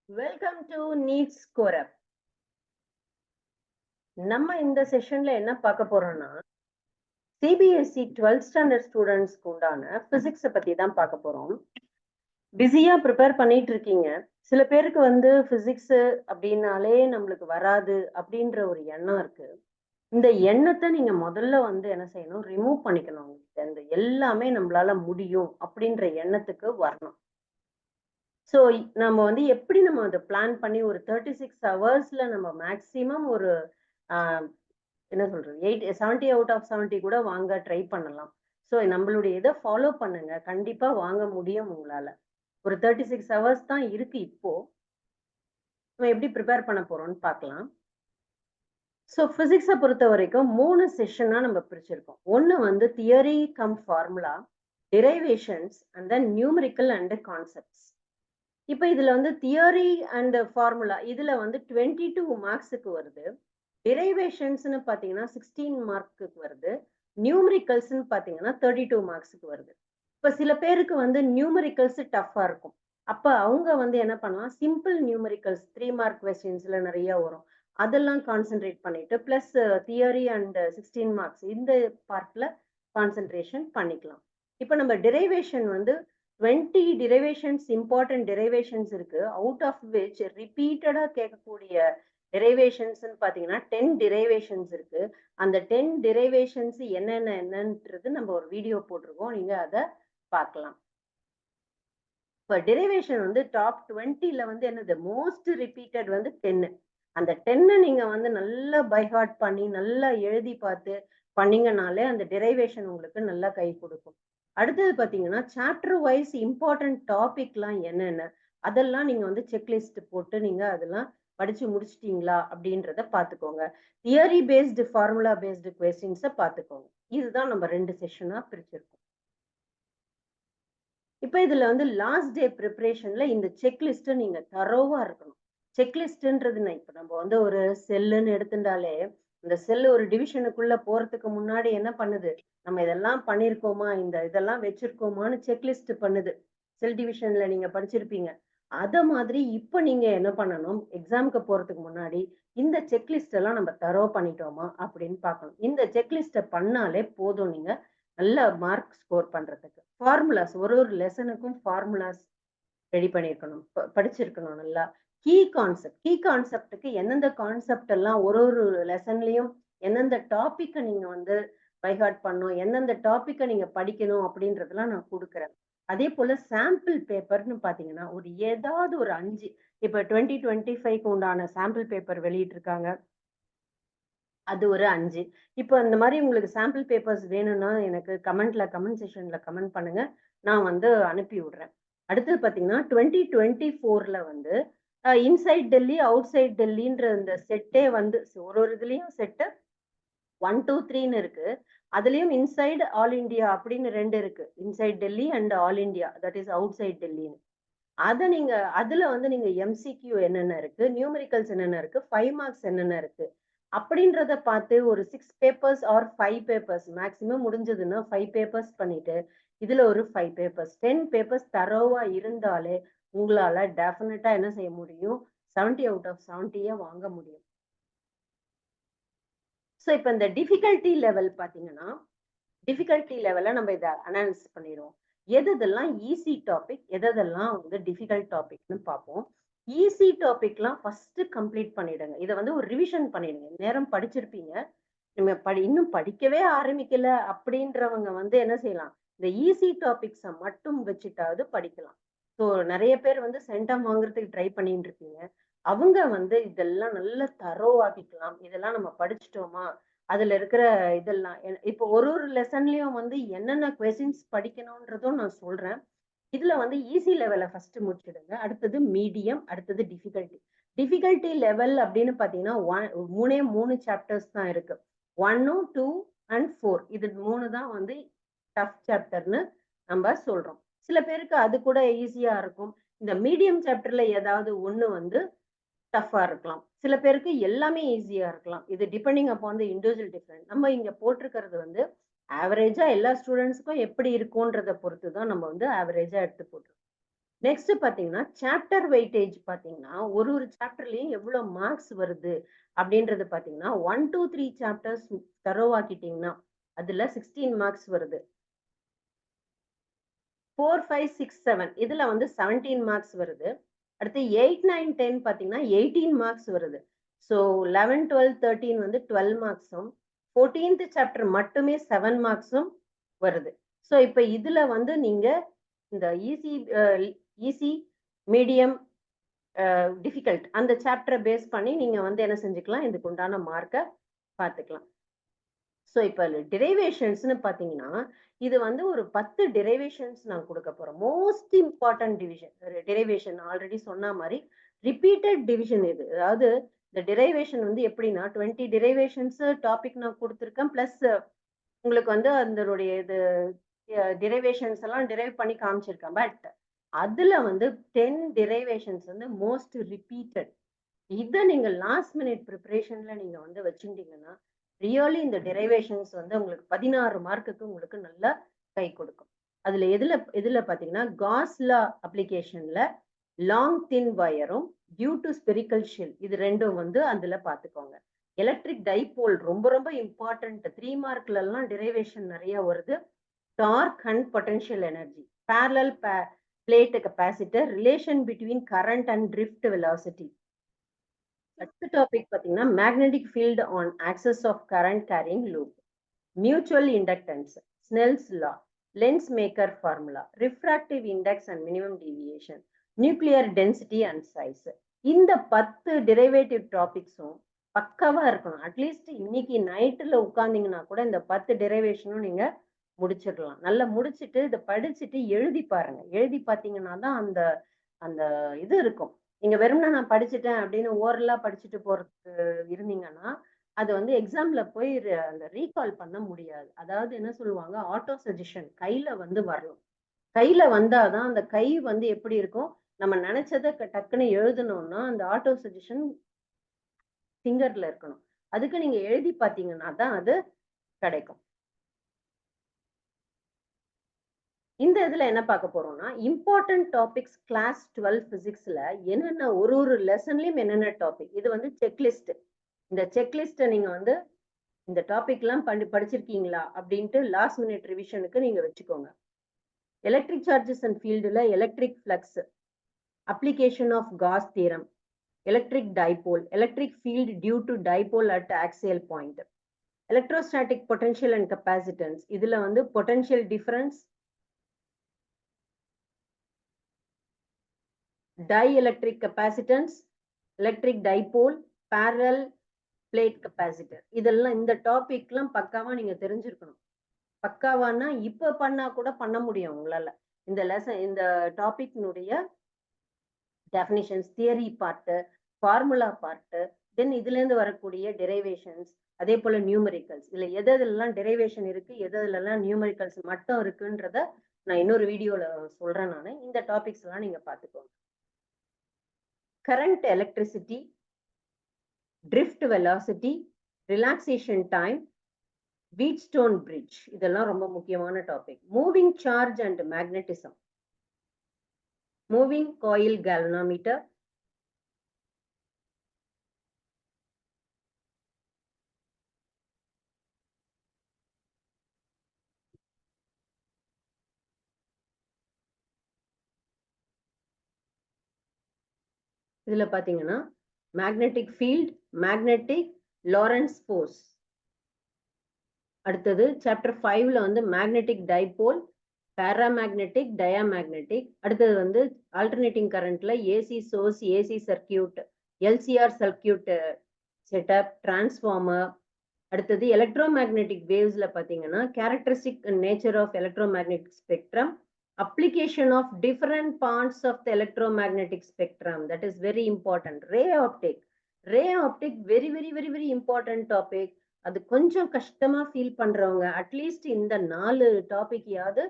Welcome to NEET score அப். நம்ம இந்த செஷன்ல என்ன பார்க்க போறோம்னா, சிபிஎஸ்இ 12th ஸ்டாண்டர்ட் ஸ்டூடெண்ட்ஸ்க்கு உண்டான பிசிக்ஸை பத்தி தான் பார்க்க போறோம். பிஸியா ப்ரிப்பேர் பண்ணிட்டு இருக்கீங்க. சில பேருக்கு வந்து பிசிக்ஸ் அப்படின்னாலே நம்மளுக்கு வராது அப்படின்ற ஒரு எண்ணம் இருக்கு. இந்த எண்ணத்தை நீங்க முதல்ல வந்து என்ன செய்யணும், ரிமூவ் பண்ணிக்கணும். இந்த எல்லாமே நம்மளால முடியும் அப்படின்ற எண்ணத்துக்கு வரணும். ஸோ நம்ம வந்து எப்படி நம்ம அதை பிளான் பண்ணி ஒரு 36 ஹவர்ஸ்ல நம்ம மேக்சிமம் ஒரு என்ன சொல்றது 70 அவுட் ஆஃப் 70 கூட வாங்க ட்ரை பண்ணலாம். ஸோ நம்மளுடைய இதை ஃபாலோ பண்ணுங்க, கண்டிப்பா வாங்க முடியும் உங்களால. ஒரு 36 ஹவர்ஸ் தான் இருக்கு இப்போ. நம்ம எப்படி ப்ரிப்பேர் பண்ண போறோம்னு பார்க்கலாம். ஸோ பிசிக்ஸை பொறுத்த வரைக்கும் 3 செஷனா நம்ம பிரிச்சிருக்கோம். ஒன்று வந்து theory cum formula, derivations and then numerical and concepts. இப்போ இதுல வந்து தியரி அண்ட் ஃபார்முலா இதுல வந்து 22 மார்க்ஸுக்கு வருது. டெரைவேஷன்ஸ்னு பார்த்தீங்கன்னா 16 மார்க்குக்கு வருது. நியூமரிக்கல்ஸ்னு பார்த்தீங்கன்னா 32 மார்க்ஸுக்கு வருது. இப்போ சில பேருக்கு வந்து நியூமரிக்கல்ஸ் டஃப்பா இருக்கும். அப்ப அவங்க வந்து என்ன பண்ணலாம், சிம்பிள் நியூமரிக்கல்ஸ் 3 மார்க் கொஸ்டின்ஸ்ல நிறைய வரும். அதெல்லாம் கான்சென்ட்ரேட் பண்ணிட்டு பிளஸ் தியரி அண்ட் 16 மார்க்ஸ் இந்த பார்ட்ல கான்சென்ட்ரேஷன் பண்ணிக்கலாம். இப்போ நம்ம டெரைவேஷன் வந்து 20 டெரைவேஷன்ஸ், இம்பார்ட்டன்ட் டெரைவேஷன்ஸ் இருக்கு. அவுட் ஆஃப் விச் ரிப்பீட்டடா கேட்கக்கூடிய டெரைவேஷன்ஸ்னு பார்த்தீங்கன்னா 10 டெரைவேஷன்ஸ் இருக்கு. அந்த 10 டெரைவேஷன்ஸ் என்னன்றது நம்ம ஒரு வீடியோ போட்டிருக்கோம். நீங்க அதை பார்க்கலாம். இப்போ டெரிவேஷன் வந்து டாப் 20ல வந்து என்னது மோஸ்ட் ரிப்பீட்டட் வந்து 10. அந்த 10 நீங்க வந்து நல்லா பை ஹார்ட் பண்ணி நல்லா எழுதி பார்த்து பண்ணீங்கனாலே அந்த டெரிவேஷன் உங்களுக்கு நல்லா கை கொடுக்கும். அடுத்தது பார்த்தீங்கன்னா சாப்டர் வைஸ் இம்பார்ட்டன்ட் டாபிக்லாம் என்னென்ன அதெல்லாம் நீங்க வந்து செக்லிஸ்ட் போட்டு நீங்க அதெல்லாம் படிச்சு முடிச்சிட்டீங்களா அப்படின்றத பார்த்துக்கோங்க. தியரி பேஸ்டு ஃபார்முலா பேஸ்டு கொஸ்டின்ஸை பார்த்துக்கோங்க. இதுதான் நம்ம 2 செஷனா பிரிச்சிருக்கோம். இப்ப இதுல வந்து லாஸ்ட் டே ப்ரிப்பரேஷன்ல இந்த செக்லிஸ்ட் நீங்க தரோவா இருக்கணும். செக்லிஸ்ட்ன்றது இப்ப நம்ம வந்து ஒரு செல்லுன்னு எடுத்துட்டாலே இந்த செல் ஒரு டிவிஷனுக்குள்ள போறதுக்கு முன்னாடி என்ன பண்ணுது, நம்ம இதெல்லாம் பண்ணிருக்கோமா, இந்த இதெல்லாம் வச்சிருக்கோமான்னு செக்லிஸ்ட் பண்ணுது. செல் டிவிஷன்ல நீங்க படிச்சிருப்பீங்க. அத மாதிரி இப்ப நீங்க என்ன பண்ணணும், எக்ஸாமுக்கு போறதுக்கு முன்னாடி இந்த செக்லிஸ்ட் எல்லாம் நம்ம தரோ பண்ணிட்டோமா அப்படின்னு பார்க்கணும். இந்த செக்லிஸ்ட பண்ணாலே போதும், நீங்க நல்ல மார்க் ஸ்கோர் பண்றதுக்கு. ஃபார்முலாஸ் ஒரு லெசனுக்கும் ஃபார்முலாஸ் ரெடி பண்ணியிருக்கணும். படிச்சிருக்கணும் நல்லா. கீ கான்செப்ட்டுக்கு எந்தெந்த கான்செப்ட் எல்லாம் ஒரு லெசன்லயும் எந்தெந்த டாபிக்க நீங்க வந்து பை ஹார்ட் பண்ணணும், எந்தெந்த டாபிக்க நீங்க படிக்கணும் அப்படின்றதெல்லாம் நான் குடுக்குறேன். அதே போல சாம்பிள் பேப்பர்ன்னு பார்த்தீங்கன்னா, ஒரு ஏதாவது ஒரு 5 இப்ப 2025க்கு உண்டான சாம்பிள் பேப்பர் வெளியிட்டிருக்காங்க. அது ஒரு 5. இப்ப இந்த மாரி உங்களுக்கு சாம்பிள் பேப்பர்ஸ் வேணும்னா, எனக்கு கமெண்ட் செக்ஷன்ல கமெண்ட் பண்ணுங்க. நான் வந்து அனுப்பி விடுறேன். அடுத்தது பார்த்தீங்கன்னா, 2024ல வந்து இன்சைட் டெல்லி, அவுட் சைட் டெல்லின்ற இந்த செட்டே வந்து ஒரு இதுலயும் செட்டு 1, 2, 3ன்னு இருக்கு. அதுலயும் இன்சைட் ஆல் இண்டியா அப்படின்னு 2 இருக்கு. Inside Delhi and all India, that is outside டெல்லின்னு. நீங்க அதுல வந்து நீங்க எம்சிக்யூ என்னென்ன இருக்கு, நியூமெரிக்கல்ஸ் என்னென்ன இருக்கு, 5 மார்க்ஸ் என்னென்ன இருக்கு அப்படின்றத பார்த்து ஒரு 6 பேப்பர்ஸ் ஆர் 5 பேப்பர்ஸ் மேக்ஸிமம் முடிஞ்சதுன்னா 5 பேப்பர்ஸ் பண்ணிட்டு இதுல ஒரு 5 பேப்பர்ஸ் 10 பேப்பர்ஸ் தரோவா இருந்தாலே உங்களால டெஃபினட்டா என்ன செய்ய முடியும், 70 அவுட் ஆஃப் 70 வாங்க முடியும். ஸோ இப்போ இந்த டிஃபிகல்ட்டி லெவல் பார்த்தீங்கன்னா, டிஃபிகல்ட்டி லெவல நம்ம இதை அனலைஸ் பண்ணிடுவோம். எதெல்லாம் ஈஸி டாபிக், எதெல்லாம் வந்து டிஃபிகல்ட் டாபிக்னு பார்ப்போம். ஈஸி டாபிக்லாம் ஃபர்ஸ்ட் கம்ப்ளீட் பண்ணிடுங்க. இதை வந்து ஒரு ரிவிஷன் பண்ணிடுங்க. நேரம் படிச்சிருப்பீங்க, நம்ம இன்னும் படிக்கவே ஆரம்பிக்கல அப்படின்றவங்க வந்து என்ன செய்யலாம், இந்த ஈஸி டாபிக்ஸை மட்டும் வச்சுட்டாவது படிக்கலாம். ஸோ நிறைய பேர் வந்து சென்டம் வாங்குறதுக்கு ட்ரை பண்ணிட்டு இருக்கீங்க. அவங்க வந்து இதெல்லாம் நல்லா தரோவாக்கிக்கலாம். இதெல்லாம் நம்ம படிச்சிட்டோமா, அதுல இருக்கிற இதெல்லாம் இப்போ ஒரு லெசன்லயும் வந்து என்னென்ன கொஸ்டின்ஸ் படிக்கணும்ன்றதும் நான் சொல்றேன். இதுல வந்து ஈஸி லெவல ஃபர்ஸ்ட் முடிச்சிடுங்க. அடுத்தது மீடியம், அடுத்தது டிஃபிகல்ட்டி. டிஃபிகல்ட்டி லெவல் அப்படின்னு பாத்தீங்கன்னா 3 சாப்டர்ஸ் தான் இருக்கு. 1, 2 அண்ட் 4 இது 3 தான் வந்து டஃப் சாப்டர்னு நம்ம சொல்றோம். சில பேருக்கு அது கூட ஈஸியா இருக்கும். இந்த மீடியம் சாப்டர்ல ஏதாவது ஒண்ணு வந்து டஃப்பா இருக்கலாம். சில பேருக்கு எல்லாமே ஈஸியா இருக்கலாம். இது depending upon the individual different. நம்ம இங்க போட்டிருக்கிறது வந்து ஆவரேஜா எல்லா ஸ்டூடண்ட்ஸ்க்கும் எப்படி இருக்கும்ன்றத பொறுத்து தான் நம்ம வந்து ஆவரேஜா எடுத்து போட்டிருக்கோம். நெக்ஸ்ட் பாத்தீங்கன்னா சாப்டர் வெயிட்டேஜ் பாத்தீங்கன்னா ஒரு சாப்டர்லயும் எவ்வளவு மார்க்ஸ் வருது அப்படின்றது பாத்தீங்கன்னா 1 to 3 சாப்டர்ஸ் தரோவாக்கிட்டீங்கன்னா அதுல 16 மார்க்ஸ் வருது. 4, 5, 6, 7 இதுல வந்து 17 மார்க்ஸ் வருது. அடுத்து 8, 9, 10 பாத்தீங்கன்னா 18 மார்க்ஸ் வருது. ஸோ 11, 12, 13 வந்து 12 மார்க்ஸும் 14th சாப்டர் மட்டுமே 7 மார்க்ஸும் வருது. ஸோ இப்ப இதுல வந்து நீங்க இந்த ஈஸி மீடியம் டிஃபிகல்ட் அந்த சாப்டரை பேஸ் பண்ணி நீங்க வந்து என்ன செஞ்சுக்கலாம், இதுக்கு உண்டான மார்க்கை பார்த்துக்கலாம். ஸோ இப்போ டிரைவேஷன்ஸ்னு பார்த்தீங்கன்னா இது வந்து ஒரு 10 டிரைவேஷன்ஸ் நான் கொடுக்க போறேன். மோஸ்ட் இம்பார்ட்டன்ட் டிரைவேஷன் ஆல்ரெடி சொன்ன மாதிரி ரிப்பீட்டட் டிவிஷன் இது. அதாவது இந்த டிரைவேஷன் வந்து எப்படின்னா 20 டிரைவேஷன்ஸ் டாபிக் நான் கொடுத்துருக்கேன். பிளஸ் உங்களுக்கு வந்து அதனுடைய இது டிரைவேஷன்ஸ் எல்லாம் டிரைவ் பண்ணி காமிச்சிருக்கேன். பட் அதுல வந்து 10 டிரைவேஷன்ஸ் வந்து மோஸ்ட் ரிப்பீட்டட். இதை நீங்க லாஸ்ட் மினிட் ப்ரிப்பரேஷன்ல நீங்க வந்து வச்சுட்டீங்கன்னா ரியலி இந்த டெரிவேஷன்ஸ் வந்து உங்களுக்கு 16 மார்க்குக்கு உங்களுக்கு நல்லா கை கொடுக்கும். அதுல எதுல பாத்தீங்கன்னா காஸ் லா அப்ளிகேஷன்ல லாங் தின் வயரும் டியூ டு ஸ்பெரிக்கல் ஷெல் இது ரெண்டும் வந்து அதுல பாத்துக்கோங்க. எலக்ட்ரிக் டைபோல் ரொம்ப ரொம்ப இம்பார்ட்டன்ட். 3 மார்க்ல எல்லாம் டெரிவேஷன் நிறைய வருது. Torque and potential energy, parallel plate capacitor, relation between current and drift velocity. அடுத்த டாபிக் பாத்தீங்கன்னா magnetic field on axis of current carrying loop, mutual inductance, Snell's law, lens maker formula, refractive index and minimum deviation, nuclear density and size. இந்த 10 derivative டாபிக்ஸும் பக்காவா இருக்கணும். At least இன்னைக்கு நைட்டுல உட்கார்ந்தீங்கன்னா கூட இந்த 10 டெரிவேஷனும் நீங்க முடிச்சிடலாம். நல்லா முடிச்சுட்டு இதை படிச்சுட்டு எழுதி பாருங்க. எழுதி பார்த்தீங்கன்னா தான் அந்த அந்த இது இருக்கும். நீங்க வெறும்னா நான் படிச்சுட்டேன் அப்படின்னு ஓரலா படிச்சுட்டு போறதுக்கு இருந்தீங்கன்னா அது வந்து எக்ஸாம்ல போய் அந்த ரீகால் பண்ண முடியாது. அதாவது என்ன சொல்லுவாங்க, ஆட்டோ சஜஷன் கையில வந்து வரணும். கையில வந்தாதான் அந்த கை வந்து எப்படி இருக்கும், நம்ம நினைச்சதை டக்குன்னு எழுதணும்னா அந்த ஆட்டோ சஜஷன் ஃபிங்கர்ல இருக்கணும். அதுக்கு நீங்க எழுதி பார்த்தீங்கன்னா தான் அது கிடைக்கும். இந்த இதுல என்ன பார்க்க போறோம்னா இம்பார்ட்டன்ட் டாபிக்ஸ் கிளாஸ் 12 பிசிக்ஸ்ல என்னென்ன ஒரு லெசன்லயும் என்னென்ன டாபிக். இது வந்து செக்லிஸ்ட். இந்த செக்லிஸ்ட்டை நீங்க வந்து இந்த டாபிக் எல்லாம் படிச்சிருக்கீங்களா அப்படின்ட்டு லாஸ்ட் மினிட் ரிவிஷனுக்கு நீங்க வச்சுக்கோங்க. எலக்ட்ரிக் சார்ஜஸ் அண்ட் ஃபீல்டுல electric flux, application of Gauss theorem, electric dipole, electric field due to dipole at axial point, electrostatic potential and capacitance. இதுல வந்து potential difference, dielectric capacitance, electric dipole, parallel plate capacitor. இதெல்லாம் இந்த டாபிக்லாம் பக்காவா நீங்க தெரிஞ்சிருக்கணும். பக்காவானா இப்ப பண்ணா கூட பண்ண முடியும் உங்களால. இந்த லெசன் இந்த டாபிக்னுடைய definitions, theory part, formula part, then இதுல இருந்து வரக்கூடிய டெரிவேஷன்ஸ், அதே போல நியூமெரிக்கல்ஸ். இதுல எதெல்லாம் டெரிவேஷன் இருக்கு, எதெல்லாம் நியூமெரிக்கல்ஸ் மட்டும் இருக்குன்றத நான் இன்னொரு வீடியோல சொல்றேன். நான் இந்த டாபிக்ஸ் எல்லாம் நீங்க பாத்துக்கோங்க. current electricity, drift velocity, relaxation time, Wheatstone bridge. இதெல்லாம் ரொம்ப முக்கியமான topic. Moving charge and magnetism, moving coil galvanometer, இதுல பாத்தீங்கன்னா magnetic field, magnetic Lorentz force. அடுத்தது சாப்டர் 5ல வந்து மேக்னெட்டிக் டைபோல், பாராமேக்னெட்டிக், டயாமேக்னெட்டிக். அடுத்தது வந்து ஆல்டர்னேட்டிங் கரண்ட்ல AC source, AC circuit, LCR circuit setup, transformer. அடுத்தது எலக்ட்ரோமேக்னெட்டிக் வேவ்ஸ்ல பாத்தீங்கன்னா characteristic nature of electromagnetic spectrum, application of different parts of the electromagnetic spectrum, that is very important. Ray optic, ray optic very very very very important topic. அது கொஞ்சம் கஷ்டமா feel பண்றவங்க at least இந்த 4 டாபிக்கையாவது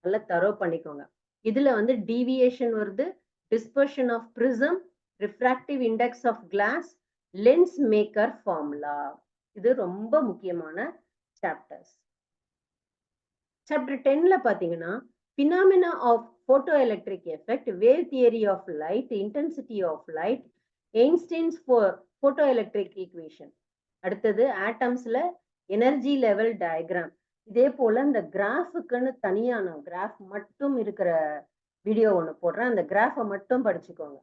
நல்லா தரோ பண்ணிக்கோங்க. இதுல வந்து டீவியேஷன் வருது, dispersion of prism, refractive index of glass, lens maker formula. இது ரொம்ப முக்கியமான சாப்டர்ஸ். சாப்டர் 10ல பாத்தீங்கன்னா phenomena of photoelectric effect, wave theory of light, intensity of light, Einstein's photoelectric equation. அடுத்தது ஆட்டம்ஸ்ல எனர்ஜி லெவல் டயக்ராம். இதே போல இந்த கிராஃபுக்குன்னு தனியான கிராஃப் மட்டும் இருக்கிற வீடியோ ஒன்று போடுறேன், அந்த கிராஃபை மட்டும் படிச்சுக்கோங்க.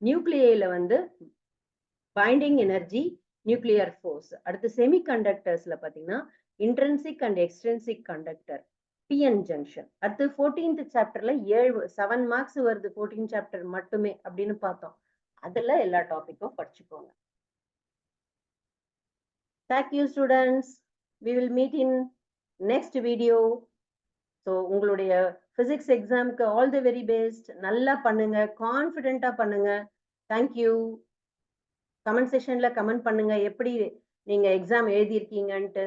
நியூக்ளியைல வந்து பைண்டிங் எனர்ஜி, நியூக்ளியர் ஃபோர்ஸ். அடுத்து செமிகண்டக்டர்ஸ்ல பாத்தீங்கன்னா intrinsic and extrinsic conductor, PN junction. அடுத்து 14th சாப்டர்ல 7 மார்க்ஸ் வருது 14 சாப்டர் மட்டுமே அப்படின்னு பார்த்தோம். அதுல எல்லா டாபிக்கும் படிச்சுக்கோங்க. Thank you students. We will meet in next video. So உங்களுடைய பிசிக்ஸ் எக்ஸாம்க்கு ஆல் தி வெரி பெஸ்ட். நல்லா பண்ணுங்க, கான்ஃபிடென்ட்டா பண்ணுங்க. Thank you. கமெண்ட் செக்ஷன்ல கமெண்ட் பண்ணுங்க எப்படி நீங்க எக்ஸாம் எழுதியிருக்கீங்கன்ட்டு.